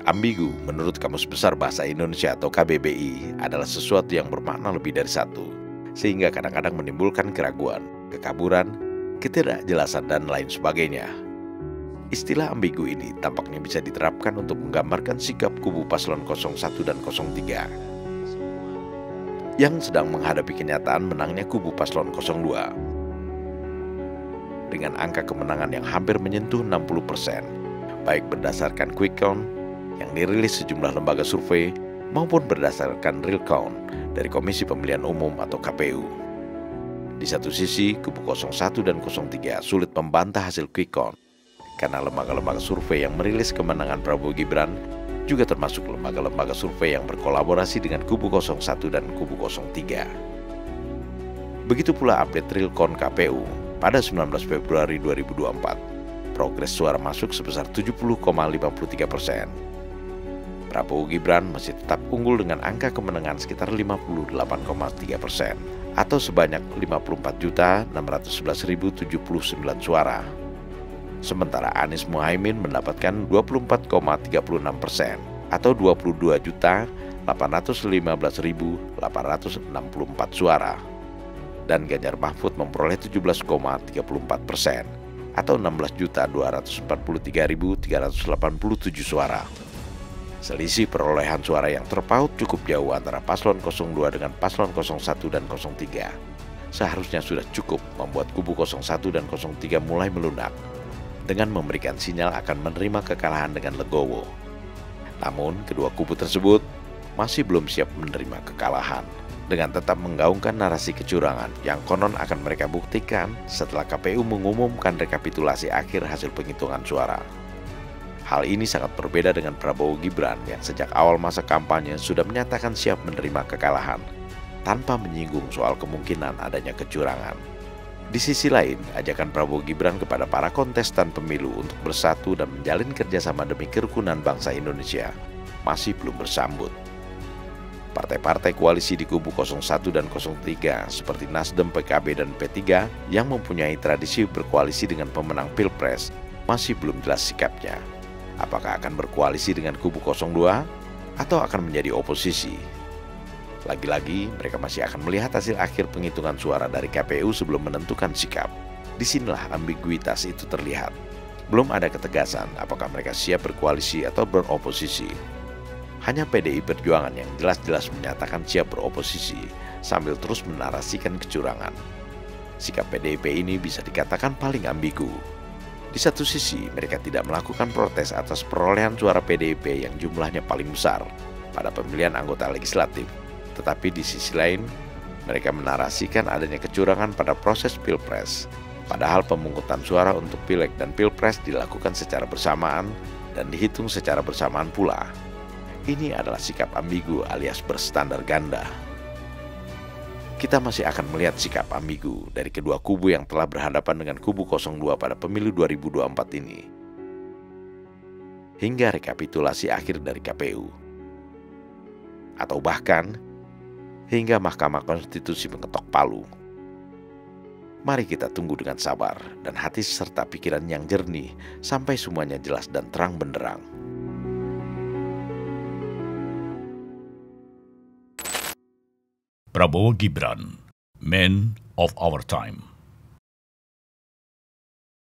Ambigu menurut Kamus Besar Bahasa Indonesia atau KBBI adalah sesuatu yang bermakna lebih dari satu, sehingga kadang-kadang menimbulkan keraguan, kekaburan, ketidakjelasan, dan lain sebagainya. Istilah ambigu ini tampaknya bisa diterapkan untuk menggambarkan sikap kubu paslon 01 dan 03 yang sedang menghadapi kenyataan menangnya kubu paslon 02. Dengan angka kemenangan yang hampir menyentuh 60%, baik berdasarkan quick count yang dirilis sejumlah lembaga survei maupun berdasarkan real count dari Komisi Pemilihan Umum atau KPU. Di satu sisi, kubu 01 dan 03 sulit membantah hasil quick count karena lembaga-lembaga survei yang merilis kemenangan Prabowo Gibran juga termasuk lembaga-lembaga survei yang berkolaborasi dengan kubu 01 dan kubu 03. Begitu pula update real count KPU pada 19 Februari 2024. Progres suara masuk sebesar 70,53%. Prabowo Gibran masih tetap unggul dengan angka kemenangan sekitar 58,3% atau sebanyak 54.611.079 suara. Sementara Anies Muhaimin mendapatkan 24,36% atau 22.815.864 suara. Dan Ganjar Mahfud memperoleh 17,34% atau 16.243.387 suara. Selisih perolehan suara yang terpaut cukup jauh antara paslon 02 dengan paslon 01 dan 03. Seharusnya sudah cukup membuat kubu 01 dan 03 mulai melunak dengan memberikan sinyal akan menerima kekalahan dengan legowo. Namun, kedua kubu tersebut masih belum siap menerima kekalahan dengan tetap menggaungkan narasi kecurangan yang konon akan mereka buktikan setelah KPU mengumumkan rekapitulasi akhir hasil penghitungan suara. Hal ini sangat berbeda dengan Prabowo Gibran yang sejak awal masa kampanye sudah menyatakan siap menerima kekalahan tanpa menyinggung soal kemungkinan adanya kecurangan. Di sisi lain, ajakan Prabowo Gibran kepada para kontestan pemilu untuk bersatu dan menjalin kerjasama demi kerukunan bangsa Indonesia masih belum bersambut. Partai-partai koalisi di kubu 01 dan 03 seperti Nasdem, PKB, dan P3 yang mempunyai tradisi berkoalisi dengan pemenang Pilpres masih belum jelas sikapnya. Apakah akan berkoalisi dengan kubu 02 atau akan menjadi oposisi? Lagi-lagi, mereka masih akan melihat hasil akhir penghitungan suara dari KPU sebelum menentukan sikap. Disinilah ambiguitas itu terlihat. Belum ada ketegasan apakah mereka siap berkoalisi atau beroposisi. Hanya PDI Perjuangan yang jelas-jelas menyatakan siap beroposisi sambil terus menarasikan kecurangan. Sikap PDIP ini bisa dikatakan paling ambigu. Di satu sisi, mereka tidak melakukan protes atas perolehan suara PDIP yang jumlahnya paling besar pada pemilihan anggota legislatif. Tetapi di sisi lain, mereka menarasikan adanya kecurangan pada proses Pilpres. Padahal pemungutan suara untuk Pileg dan Pilpres dilakukan secara bersamaan dan dihitung secara bersamaan pula. Ini adalah sikap ambigu alias berstandar ganda. Kita masih akan melihat sikap ambigu dari kedua kubu yang telah berhadapan dengan kubu 02 pada pemilu 2024 ini. Hingga rekapitulasi akhir dari KPU. Atau bahkan, hingga Mahkamah Konstitusi mengetok palu. Mari kita tunggu dengan sabar dan hati serta pikiran yang jernih sampai semuanya jelas dan terang benderang. Prabowo Gibran, Man of Our Time.